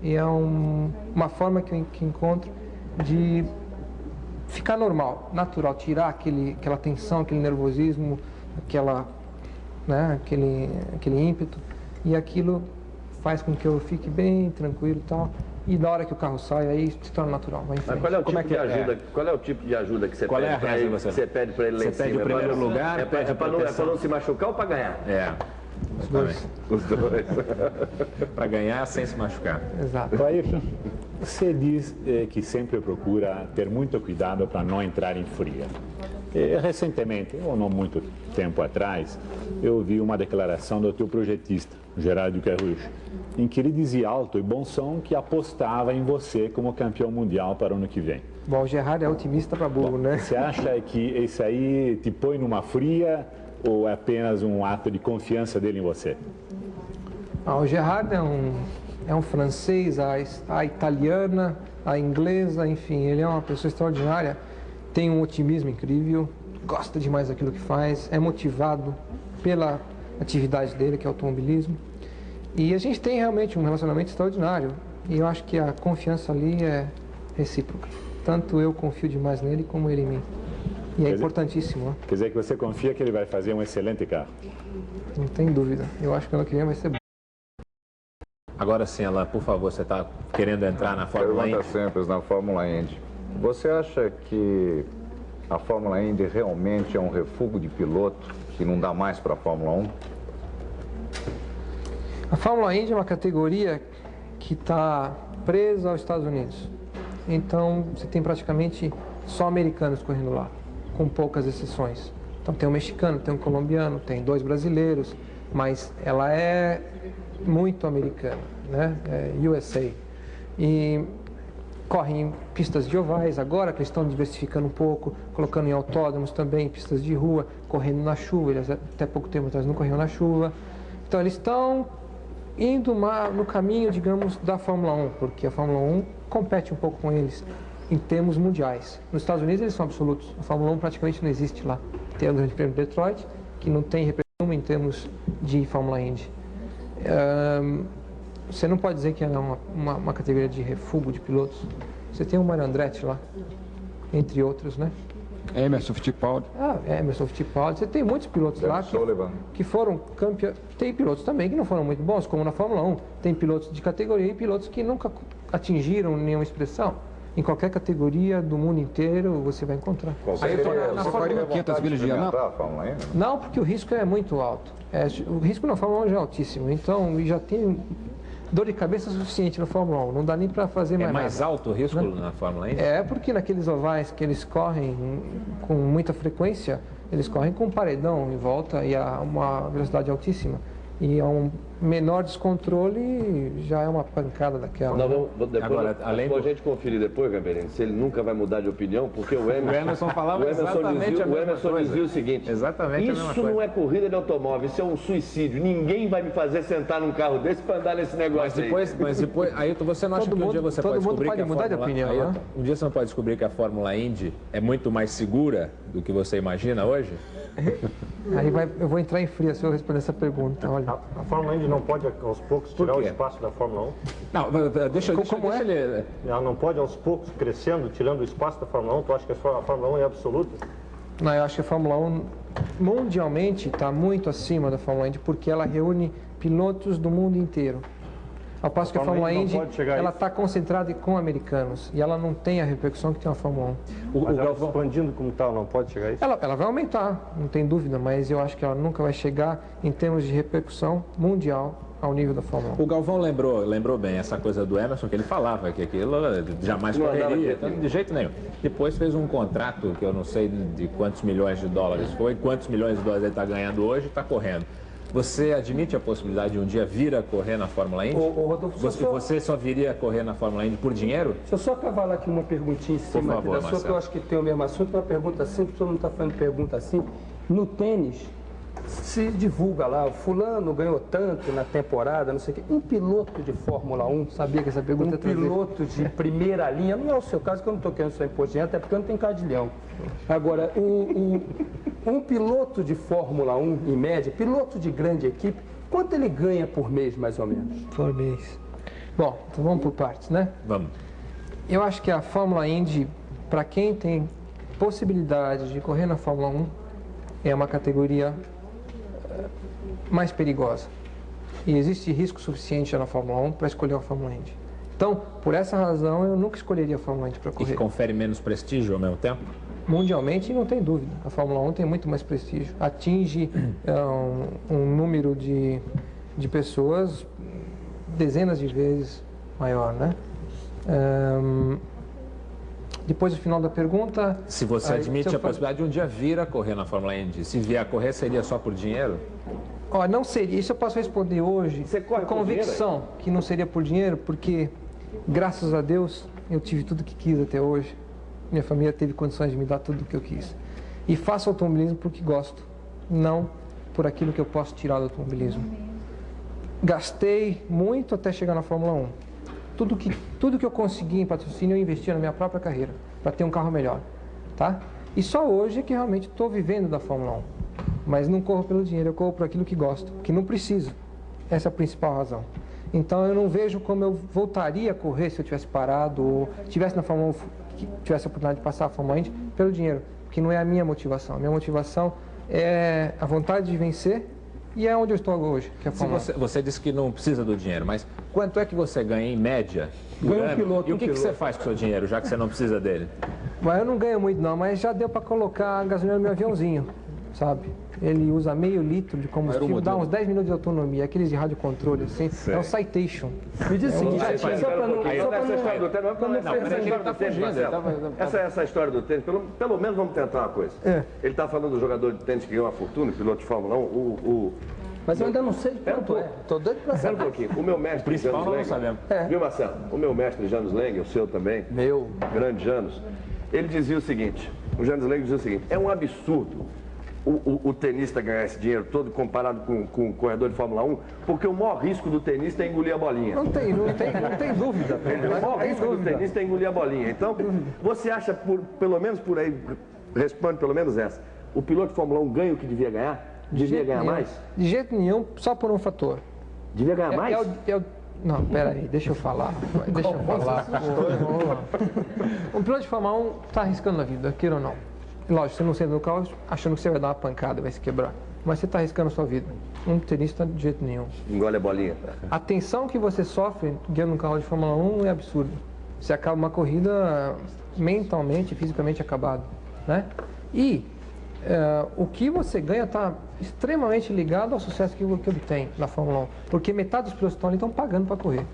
E é uma forma que eu encontro de ficar normal, natural, tirar aquela tensão, aquele nervosismo, aquele ímpeto. E aquilo faz com que eu fique bem tranquilo e tal. E na hora que o carro sai, aí se torna natural. Vai em frente. Mas qual é o tipo de ajuda que você qual pede é a para ele? Você pede para ele lá em cima? Você pede o primeiro lugar? É para não se machucar ou para ganhar? Os dois. Os dois. Para ganhar sem se machucar. Exato. Ayrton, você diz que sempre procura ter muito cuidado para não entrar em fria. Recentemente, ou não muito tempo atrás, eu vi uma declaração do teu projetista, Gerardo Carrucho, em que ele dizia alto e bom som que apostava em você como campeão mundial para o ano que vem. Bom, o Gerardo é otimista para burro, né? Você acha que esse aí te põe numa fria ou é apenas um ato de confiança dele em você? O Gerardo é um francês, a italiana, a inglesa, enfim, ele é uma pessoa extraordinária, tem um otimismo incrível, gosta demais daquilo que faz, é motivado pela atividade dele, que é o automobilismo. E a gente tem realmente um relacionamento extraordinário. E eu acho que a confiança ali é recíproca. Tanto eu confio demais nele, como ele em mim. E é importantíssimo. Quer dizer que você confia que ele vai fazer um excelente carro? Não tem dúvida. Eu acho que ano que vem vai ser bom. Agora sim, Alain, por favor, você está querendo entrar na Fórmula Indy? Pergunta simples na Fórmula Indy. Você acha que a Fórmula Indy realmente é um refúgio de piloto que não dá mais para a Fórmula 1? A Fórmula Indy é uma categoria que está presa aos Estados Unidos. Então, você tem praticamente só americanos correndo lá, com poucas exceções. Então, tem um mexicano, tem um colombiano, tem 2 brasileiros, mas ela é muito americana, né? É USA. E correm em pistas de ovais agora, que eles estão diversificando um pouco, colocando em autódromos também, pistas de rua, correndo na chuva. Eles até pouco tempo atrás não corriam na chuva. Então, eles estão indo no caminho, digamos, da Fórmula 1, porque a Fórmula 1 compete um pouco com eles em termos mundiais. Nos Estados Unidos eles são absolutos, a Fórmula 1 praticamente não existe lá. Tem o Grande Prêmio de Detroit, que não tem repercussão em termos de Fórmula Indy. Você não pode dizer que ela é uma categoria de refúgio de pilotos. Você tem o Mario Andretti lá, entre outros, né? Emerson Fittipaldi. Emerson Fittipaldi. Você tem muitos pilotos lá que foram campeões. Tem pilotos também que não foram muito bons, como na Fórmula 1. Tem pilotos de categoria e pilotos que nunca atingiram nenhuma expressão. Em qualquer categoria do mundo inteiro você vai encontrar. Você faria 500 milhas de Anápolis? Não, porque o risco é muito alto. O risco na Fórmula 1 já é altíssimo. Então, já tem dor de cabeça suficiente na Fórmula 1, não dá nem para fazer mais nada. É mais alto o risco na Fórmula 1? É, porque naqueles ovais que eles correm com muita frequência, eles correm com um paredão em volta e a uma velocidade altíssima. E a um menor descontrole já é uma pancada daquela. Agora, além a gente conferir depois, Gamberini, se ele nunca vai mudar de opinião, porque o Emerson falava exatamente a mesma coisa. Dizia o seguinte, exatamente isso não é corrida de automóvel, isso é um suicídio. Ninguém vai me fazer sentar num carro desse para andar nesse negócio mas depois, Ayrton, você não acha que um dia você pode descobrir que a mudar de opinião, Ayrton, né? Um dia você não pode descobrir que a Fórmula Indy é muito mais segura do que você imagina hoje? Eu vou entrar em fria se eu responder essa pergunta. Olha. A Fórmula Indy não pode, aos poucos, tirar o espaço da Fórmula 1? Não, deixa ele... Ela não pode, aos poucos, crescendo, tirando o espaço da Fórmula 1? Tu acha que a Fórmula 1 é absoluta? Não, eu acho que a Fórmula 1, mundialmente, está muito acima da Fórmula Indy, porque ela reúne pilotos do mundo inteiro. Ao passo que a Fórmula Indy, ela está concentrada com americanos e ela não tem a repercussão que tem a Fórmula 1. Mas ela expandindo como tal, não pode chegar a isso? Ela vai aumentar, não tem dúvida, mas eu acho que ela nunca vai chegar em termos de repercussão mundial ao nível da Fórmula 1. O Galvão lembrou bem essa coisa do Emerson, que ele falava que aquilo jamais correria, de jeito nenhum. Depois fez um contrato, que eu não sei de quantos milhões de dólares foi, quantos milhões de dólares ele está ganhando hoje e está correndo. Você admite a possibilidade de um dia vir a correr na Fórmula Indy? Rodolfo, você só viria a correr na Fórmula Indy por dinheiro? Deixa eu só cavalar aqui uma perguntinha em cima da sua, que eu acho que tem o mesmo assunto, uma pergunta simples, todo mundo está fazendo pergunta assim. No tênis, se divulga lá, o fulano ganhou tanto na temporada, não sei o quê. Um piloto de Fórmula 1, sabia que essa pergunta piloto de primeira linha, não é o seu caso, que eu não estou querendo só imposto de renda, até porque eu não tenho cadilhão. Agora, um piloto de Fórmula 1, em média, piloto de grande equipe, quanto ele ganha por mês, mais ou menos? Por mês. Bom, então vamos por partes, né? Vamos. Eu acho que a Fórmula Indy, para quem tem possibilidade de correr na Fórmula 1, é uma categoria mais perigosa. E existe risco suficiente na Fórmula 1 para escolher a Fórmula Indy. Então, por essa razão, eu nunca escolheria a Fórmula Indy para correr. E que confere menos prestígio ao mesmo tempo? Mundialmente, não tem dúvida. A Fórmula 1 tem muito mais prestígio. Atinge um número de pessoas dezenas de vezes maior, né? Depois do final da pergunta... Se você admite a possibilidade de um dia vir a correr na Fórmula Indy, se vier a correr, seria só por dinheiro? Não seria. Isso eu posso responder hoje com convicção que não seria por dinheiro, porque, graças a Deus, eu tive tudo que quis até hoje. Minha família teve condições de me dar tudo o que eu quis. E faço automobilismo porque gosto, não por aquilo que eu posso tirar do automobilismo. Gastei muito até chegar na Fórmula 1. Tudo que eu consegui em patrocínio eu investia na minha própria carreira, para ter um carro melhor, tá? E só hoje é que realmente estou vivendo da Fórmula 1. Mas não corro pelo dinheiro, eu corro por aquilo que gosto, que não preciso. Essa é a principal razão. Então eu não vejo como eu voltaria a correr se eu tivesse parado ou tivesse na Fórmula 1, tivesse a oportunidade de passar a Fórmula 1 pelo dinheiro, porque não é a minha motivação. A minha motivação é a vontade de vencer e é onde eu estou hoje, que é a Fórmula 1. Você disse que não precisa do dinheiro, mas quanto é que você ganha em média? Ganha um piloto. E o que você faz com o seu dinheiro, já que você não precisa dele? Mas eu não ganho muito não, mas já deu para colocar a gasolina no meu aviãozinho, sabe? Ele usa meio litro de combustível, dá uns 10 minutos de autonomia, aqueles de rádio controle, assim, é um Citation. Me diz o seguinte, só para não... Essa história do tênis, pelo menos vamos tentar uma coisa. Ele está falando do jogador de tênis que ganhou uma fortuna, piloto de Fórmula 1, Mas eu ainda não sei de quanto é. Estou doido para saber. Um pouquinho. O meu mestre, principal nós não sabemos. Viu, Marcelo? O meu mestre, Janus Leng, o seu também. Meu. Grande Janus. Ele dizia o seguinte, o Janus Leng dizia o seguinte, é um absurdo o tenista ganhar esse dinheiro todo comparado com o corredor de Fórmula 1, porque o maior risco do tenista é engolir a bolinha. Não tem dúvida. O maior risco do tenista é engolir a bolinha. Então, você acha, pelo menos por aí, responde pelo menos essa, o piloto de Fórmula 1 ganha o que devia ganhar? Devia ganhar mais? De jeito nenhum, só por um fator. Devia ganhar mais? Não, peraí, deixa eu falar. Um piloto de Fórmula 1 está arriscando a vida, queira ou não. Lógico, você não senta no carro achando que você vai dar uma pancada, vai se quebrar. Mas você está arriscando a sua vida. Um tenista de jeito nenhum. Engole a bolinha. A tensão que você sofre guiando um carro de Fórmula 1 é absurdo. Você acaba uma corrida mentalmente, fisicamente acabado, né? E o que você ganha está extremamente ligado ao sucesso que obtém na Fórmula 1, porque metade dos pilotos que estão ali estão pagando para correr.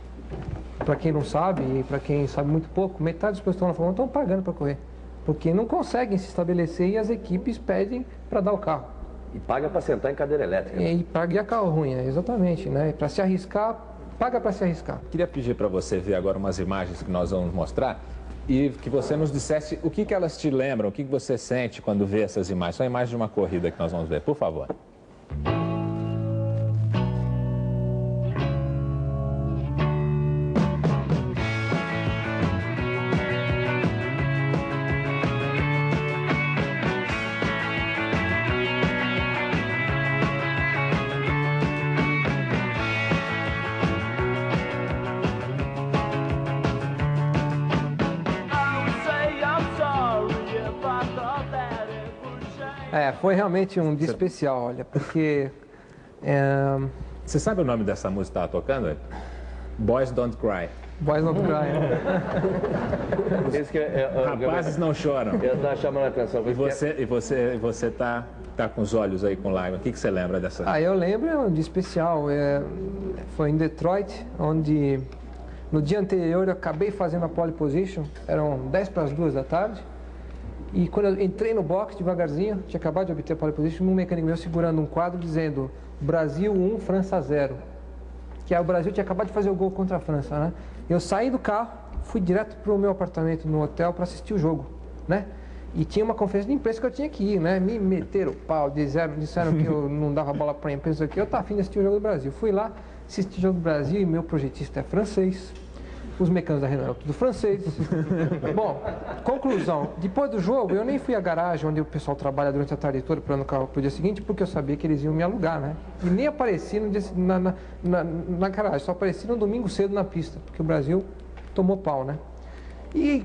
Para quem não sabe, e para quem sabe muito pouco, metade dos pilotos que estão na Fórmula 1 estão pagando para correr, porque não conseguem se estabelecer e as equipes pedem para dar o carro. E paga para sentar em cadeira elétrica. E paga carro ruim, exatamente, né? Para se arriscar, paga para se arriscar. Queria pedir para você ver agora umas imagens que nós vamos mostrar e que você nos dissesse o que elas te lembram, o que você sente quando vê essas imagens. São imagens de uma corrida que nós vamos ver, por favor. Foi realmente um dia especial, olha, porque... Você sabe o nome dessa música que estava tocando? Boys Don't Cry. Boys Don't Cry. Rapazes não choram. Eu estava chamando a atenção. E você tá com os olhos aí com lágrimas. O que você lembra dessa? Eu lembro, é um dia especial. Foi em Detroit, onde no dia anterior eu acabei fazendo a pole position. Eram 10:50 da tarde. E quando eu entrei no box devagarzinho, tinha acabado de obter a pole position, um mecânico meu segurando um quadro dizendo Brasil 1, França 0. Que o Brasil tinha acabado de fazer o gol contra a França, né? Eu saí do carro, fui direto para o meu apartamento no hotel para assistir o jogo, né? E tinha uma conferência de imprensa que eu tinha que ir, né? Me meteram o pau, disseram que eu não dava bola para a imprensa aqui. Eu estava afim de assistir o jogo do Brasil. Fui lá, assisti o jogo do Brasil e meu projetista é francês. Os mecânicos da Renault, tudo francês. Bom, conclusão. Depois do jogo, eu nem fui à garagem onde o pessoal trabalha durante a tarde toda para o carro pro dia seguinte, porque eu sabia que eles iam me alugar, né? E nem apareci no dia, na garagem, só apareci no domingo cedo na pista, porque o Brasil tomou pau, né? E,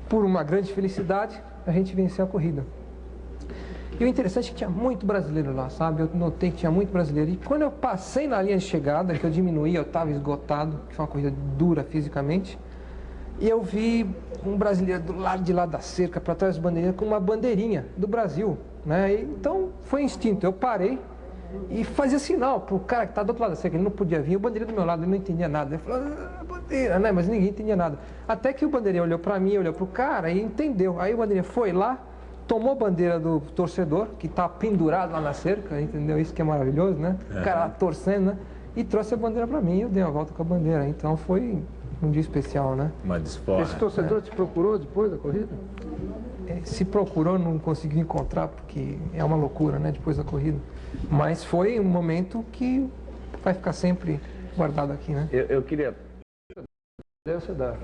por uma grande felicidade, a gente venceu a corrida. E o interessante é que tinha muito brasileiro lá, sabe? Eu notei que tinha muito brasileiro. E quando eu passei na linha de chegada, que eu diminuí, eu estava esgotado, que foi uma corrida dura fisicamente, e eu vi um brasileiro do lado de lá da cerca, para trás das bandeiras, com uma bandeirinha do Brasil, né? E, então, foi instinto. Eu parei e fazia sinal para o cara que está do outro lado da cerca, ele não podia vir, o bandeirinha do meu lado, ele não entendia nada. Ele falou, bandeira, né? Mas ninguém entendia nada. Até que o bandeirinha olhou para mim, olhou para o cara e entendeu. Aí o bandeirinha foi lá, tomou a bandeira do torcedor, que está pendurado lá na cerca, entendeu? Isso que é maravilhoso, né? O cara lá torcendo, né? E trouxe a bandeira para mim e eu dei uma volta com a bandeira. Então foi um dia especial, né? Uma desforra. Esse torcedor te procurou depois da corrida? Se procurou, não conseguiu encontrar, porque é uma loucura, né? Depois da corrida. Mas foi um momento que vai ficar sempre guardado aqui, né? Eu queria... Deve ser dar.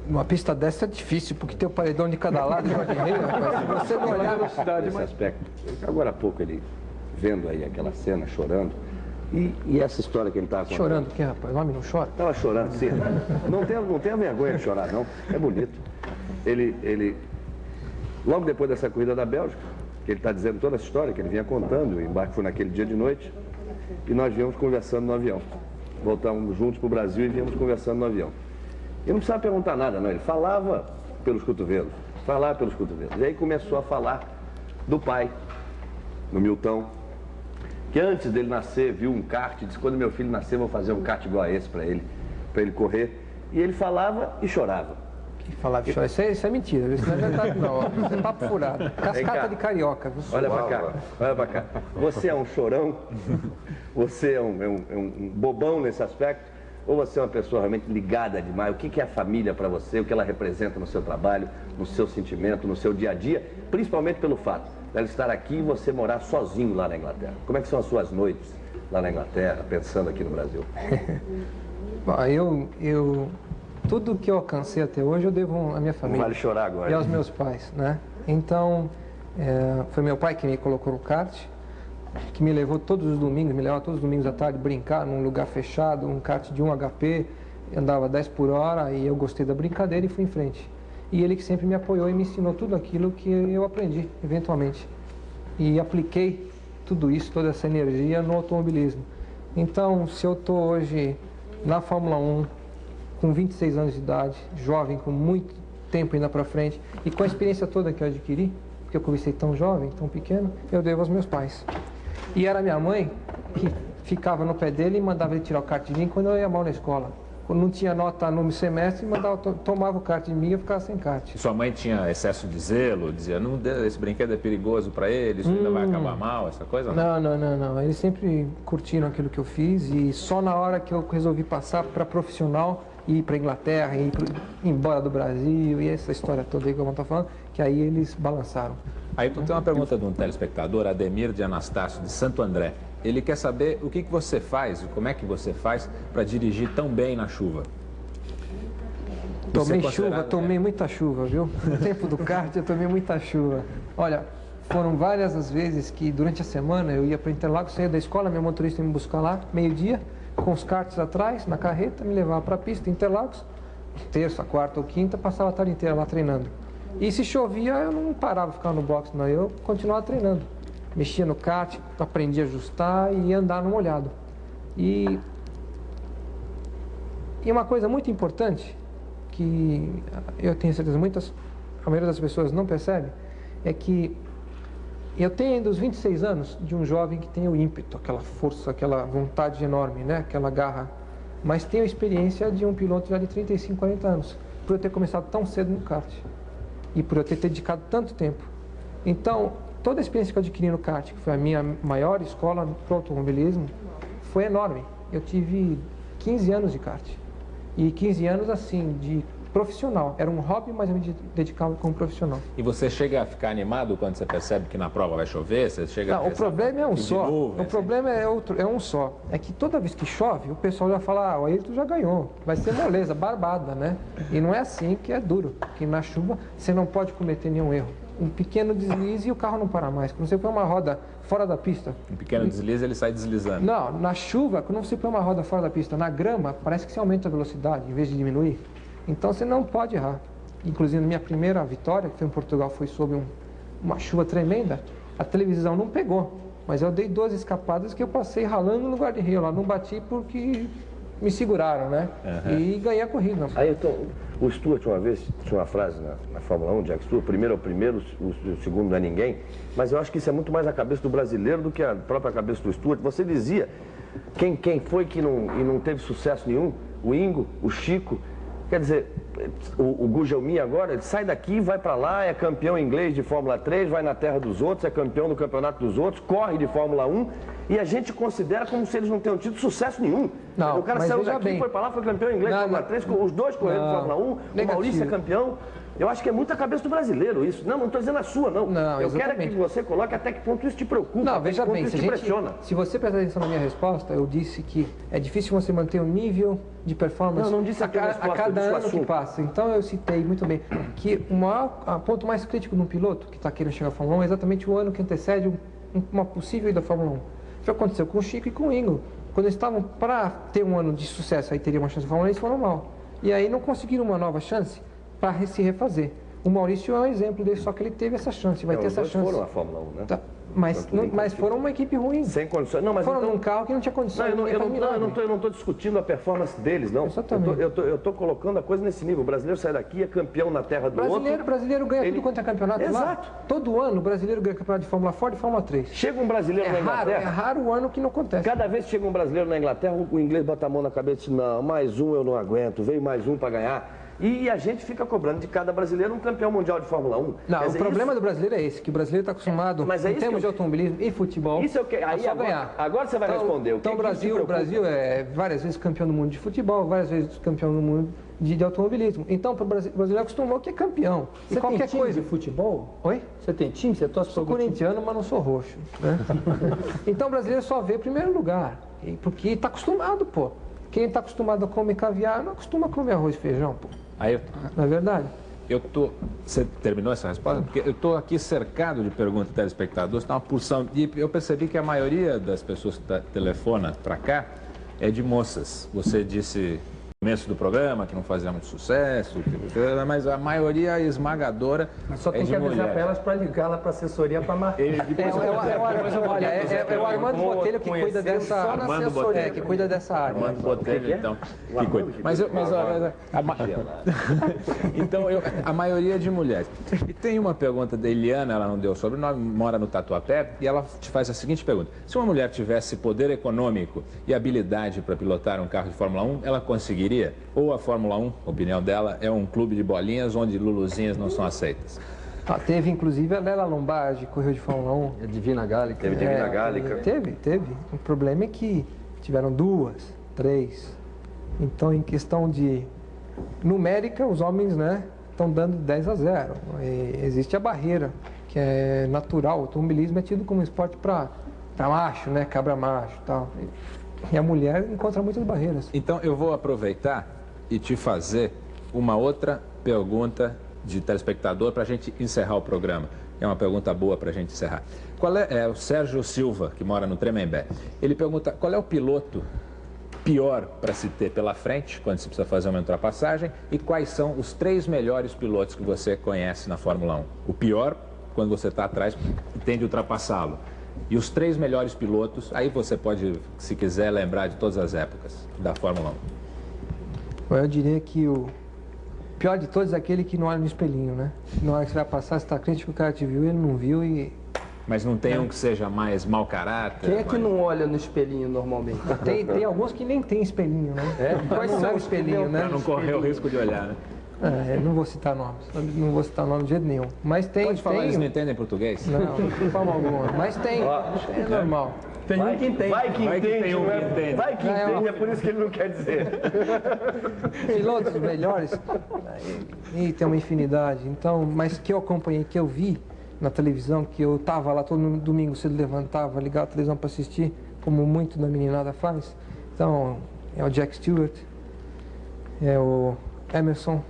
Uma pista dessa é difícil, porque tem o paredão de cada lado e uma de meio, rapaz. Se você não olhar... velocidade, esse aspecto. Agora há pouco ele vendo aí aquela cena, chorando. E essa história que ele estava contando? Chorando o quê, rapaz? O homem não chora? Estava chorando, sim. Não tenha vergonha de chorar, não. É bonito. Ele logo depois dessa corrida da Bélgica, que ele está dizendo toda essa história, que ele vinha contando, o embarque foi naquele dia de noite, e nós viemos conversando no avião. Voltamos juntos para o Brasil e viemos conversando no avião. Ele não precisava perguntar nada, não. Ele falava pelos cotovelos. Falava pelos cotovelos. E aí começou a falar do pai, do Milton, que antes dele nascer viu um kart e disse, quando meu filho nascer vou fazer um kart igual a esse para ele correr. E ele falava e chorava. Falava e chorava. Isso é mentira, isso não é verdade não. Isso é papo furado. Cascata de carioca. Olha para cá, olha para cá. Você é um chorão? Você é um bobão nesse aspecto? Ou você é uma pessoa realmente ligada demais? O que é a família para você? O que ela representa no seu trabalho, no seu sentimento, no seu dia a dia? Principalmente pelo fato dela estar aqui e você morar sozinho lá na Inglaterra. Como é que são as suas noites lá na Inglaterra, pensando aqui no Brasil? Bom, tudo que eu alcancei até hoje eu devo à minha família. Não vale chorar agora. E aos meus pais, né? Então, foi meu pai que me colocou no kart, que me levou todos os domingos, me levava todos os domingos à tarde brincar num lugar fechado, um kart de 1 HP, andava 10 por hora e eu gostei da brincadeira e fui em frente. E ele que sempre me apoiou e me ensinou tudo aquilo que eu aprendi, eventualmente. E apliquei tudo isso, toda essa energia no automobilismo. Então, se eu estou hoje na Fórmula 1, com 26 anos de idade, jovem, com muito tempo ainda para frente, e com a experiência toda que eu adquiri, porque eu comecei tão jovem, tão pequeno, eu devo aos meus pais. E era minha mãe que ficava no pé dele e mandava ele tirar o kart de mim quando eu ia mal na escola. Quando não tinha nota no semestre, tomava o kart de mim e eu ficava sem kart. E sua mãe tinha excesso de zelo? Dizia, não, esse brinquedo é perigoso para ele, isso ainda vai acabar mal, essa coisa? Não. Eles sempre curtiram aquilo que eu fiz e só na hora que eu resolvi passar para profissional, ir para Inglaterra, ir embora do Brasil e essa história toda aí que eu estou falando, que aí eles balançaram. Aí tem uma pergunta de um telespectador, Ademir de Anastácio, de Santo André. Ele quer saber o que você faz, como é que você faz para dirigir tão bem na chuva. Tomei muita chuva, viu? No tempo do kart eu tomei muita chuva. Olha, foram várias as vezes que durante a semana eu ia para Interlagos, saía da escola, meu motorista ia me buscar lá, meio-dia, com os karts atrás, na carreta, me levava para a pista, Interlagos, terça, quarta ou quinta, passava a tarde inteira lá treinando. E se chovia, eu não parava de ficar no box, não, eu continuava treinando. Mexia no kart, aprendia a ajustar e ia andar no molhado. E uma coisa muito importante, que eu tenho certeza a maioria das pessoas não percebe, é que eu tenho ainda os 26 anos de um jovem que tem o ímpeto, aquela força, aquela vontade enorme, né? Aquela garra. Mas tenho a experiência de um piloto já de 35, 40 anos, por eu ter começado tão cedo no kart e por eu ter dedicado tanto tempo. Então, toda a experiência que eu adquiri no kart, que foi a minha maior escola para o automobilismo, foi enorme. Eu tive 15 anos de kart. E 15 anos, assim, de profissional. Era um hobby, mas eu me dedicava como profissional. E você chega a ficar animado quando você percebe que na prova vai chover? Você chega Não, o problema é um só. O problema é um só. É que toda vez que chove, o pessoal já fala, o Ayrton já ganhou. Vai ser moleza, barbada, né? E não é assim que é duro. Que na chuva você não pode cometer nenhum erro. Um pequeno deslize e o carro não para mais. Quando você põe uma roda fora da pista... Um pequeno deslize, ele sai deslizando. Não, na chuva, quando você põe uma roda fora da pista, na grama, parece que você aumenta a velocidade, em vez de diminuir. Então você não pode errar. Inclusive, na minha primeira vitória, que foi em Portugal, foi sob uma chuva tremenda, a televisão não pegou. Mas eu dei 2 escapadas que eu passei ralando no guarda-reio lá. Não bati porque me seguraram, né? Uhum. E ganhei a corrida. Aí, então, o Stewart uma vez tinha uma frase na Fórmula 1, Jack Stewart, o primeiro é o primeiro, o segundo não é ninguém, mas eu acho que isso é muito mais a cabeça do brasileiro do que a própria cabeça do Stewart. Você dizia, quem foi que não teve sucesso nenhum? O Ingo, o Chico, quer dizer, o Gugelmin agora, ele sai daqui, vai para lá, é campeão inglês de Fórmula 3, vai na terra dos outros, é campeão do campeonato dos outros, corre de Fórmula 1, e a gente considera como se eles não tenham tido sucesso nenhum. Não, o cara saiu daqui, foi para lá, foi campeão inglês de Fórmula 3, os dois correram de Fórmula 1, o Maurício é campeão. Eu acho que é muito a cabeça do brasileiro isso. Não estou dizendo a sua, não. Eu quero que você coloque até que ponto isso te preocupa, não, veja bem, isso te pressiona. Se você prestar atenção na minha resposta, eu disse que é difícil você manter um nível de performance não disse a cada ano que passa. Então eu citei muito bem que o ponto mais crítico de um piloto que está querendo chegar à Fórmula 1 é exatamente o ano que antecede uma possível ida à Fórmula 1. Isso aconteceu com o Chico e com o Ingo. Quando eles estavam para ter um ano de sucesso, aí teria uma chance de Fórmula 1, eles foram mal. E aí não conseguiram uma nova chance para se refazer. O Maurício é um exemplo dele, só que ele teve essa chance, vai ter essa chance. Foram à Fórmula 1, né? Tá. Mas foram uma equipe ruim. Sem condições. Não, mas foram então... num carro que não tinha condições. Eu não estou discutindo a performance deles, não. Exatamente. Eu estou colocando a coisa nesse nível. O brasileiro sai daqui, é campeão na terra do outro. O brasileiro ganha tudo quanto é campeonato. Exato. Lá. Todo ano o brasileiro ganha campeonato de Fórmula Ford e Fórmula 3. Chega um brasileiro na Inglaterra... É raro o ano que não acontece. Cada vez que chega um brasileiro na Inglaterra, o inglês bota a mão na cabeça e diz, não, mais um eu não aguento, veio mais um para ganhar. E a gente fica cobrando de cada brasileiro um campeão mundial de Fórmula 1. Não, o problema do brasileiro é esse, que o brasileiro está acostumado, em termos de automobilismo e futebol, isso aí só ganhar. Agora você vai responder. Então o Brasil é várias vezes campeão do mundo de futebol, várias vezes campeão do mundo de automobilismo. Então, o brasileiro acostumou que é campeão. Você tem time de futebol? Oi? Você tem time? Você torce para o corintiano, mas não sou roxo. Né? Então, o brasileiro só vê primeiro lugar, porque está acostumado, pô. Quem está acostumado a comer caviar, não acostuma a comer arroz e feijão, pô. Aí, não é verdade? Você terminou essa resposta? Porque eu estou aqui cercado de perguntas de telespectadores, está uma porção. E eu percebi que a maioria das pessoas que telefonam para cá é de moças. Você disse começo do programa, que não fazia muito sucesso, mas a maioria esmagadora mas só tem que avisar para elas para ligar lá para a assessoria para marcar. É o Armando Botelho que cuida dessa que cuida dessa área. Armando Botelho, então, que cuida. Então, a maioria de mulheres. E tem uma pergunta da Eliana, ela não deu o sobrenome, mora no Tatuapé, e ela te faz a seguinte pergunta: se uma mulher tivesse poder econômico e habilidade para pilotar um carro de Fórmula 1, ela conseguiria? Ou a Fórmula 1, a opinião dela, é um clube de bolinhas onde luluzinhas não são aceitas? Teve, inclusive, a Lela Lombardi, correu de Fórmula 1. A Divina Gálica. Teve Divina Gálica. Teve. O problema é que tiveram 2, 3. Então, em questão de numérica, os homens, né, estão dando 10-0. Existe a barreira, que é natural. O automobilismo é tido como um esporte para macho, né, cabra macho e tal. E a mulher encontra muitas barreiras. Então, eu vou aproveitar e te fazer uma outra pergunta de telespectador para a gente encerrar o programa. É uma pergunta boa para a gente encerrar. É o Sérgio Silva, que mora no Tremembé. Ele pergunta: qual é o piloto pior para se ter pela frente, quando se precisa fazer uma ultrapassagem, e quais são os 3 melhores pilotos que você conhece na Fórmula 1? O pior, quando você está atrás e tem de ultrapassá-lo. E os 3 melhores pilotos, aí você pode, se quiser, lembrar de todas as épocas da Fórmula 1. Eu diria que o pior de todos é aquele que não olha no espelhinho, né? Na hora que você vai passar, você está crente que o cara te viu, ele não viu e... Mas não tem um que seja mais mau caráter? Quem é que não olha no espelhinho normalmente? Tem alguns que nem tem espelhinho, né? Quais são os espelhinhos, né? Para não correr o risco de olhar, né? Não vou citar nomes, não vou citar nome de jeito nenhum. Mas tem. Pode falar, eles não entendem português? Não, de forma alguma. Mas tem, é normal. Tem um que entende. Vai que entende, vai que entende, é por isso que ele não quer dizer. Pilotos melhores, e tem uma infinidade. Então, mas que eu acompanhei, que eu vi na televisão, que eu tava lá todo domingo cedo, levantava, ligava a televisão para assistir, como muito da meninada faz. Então, é o Jack Stewart, é o Emerson.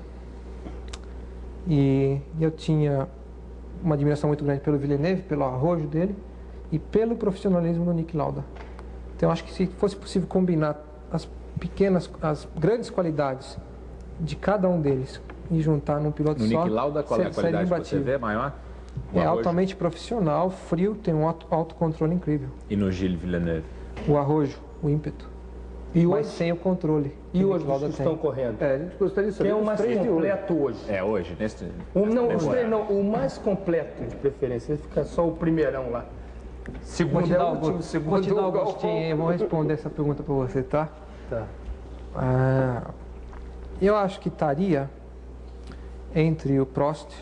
E eu tinha uma admiração muito grande pelo Villeneuve, pelo arrojo dele e pelo profissionalismo do Niki Lauda. Então, acho que se fosse possível combinar as grandes qualidades de cada um deles e juntar num piloto só... No Niki Lauda, qual é a qualidade que você vê maior? É altamente profissional, frio, tem um autocontrole incrível. E no Gilles Villeneuve? O arrojo, o ímpeto. Mas sem o controle. E hoje os que estão correndo? A gente gostaria de saber. Quem é o mais completo hoje? Hoje, nesse... O mais completo, de preferência. Fica só o primeirão lá. Segundo é o último, segundo. Vou te dar o gostinho, eu vou responder essa pergunta para você, tá? Tá. Eu acho que estaria entre o Prost,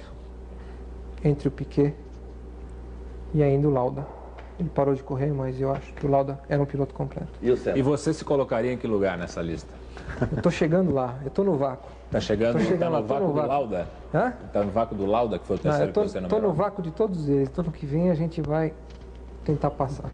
entre o Piquet e ainda o Lauda. Ele parou de correr, mas eu acho que o Lauda era um piloto completo. E você se colocaria em que lugar nessa lista? Eu tô chegando lá, eu tô no vácuo. Tá chegando no vácuo do Lauda? Hã? Tá no vácuo do Lauda, que foi o terceiro que você nomeou? Tô no vácuo de todos eles. Então, no que vem a gente vai tentar passar.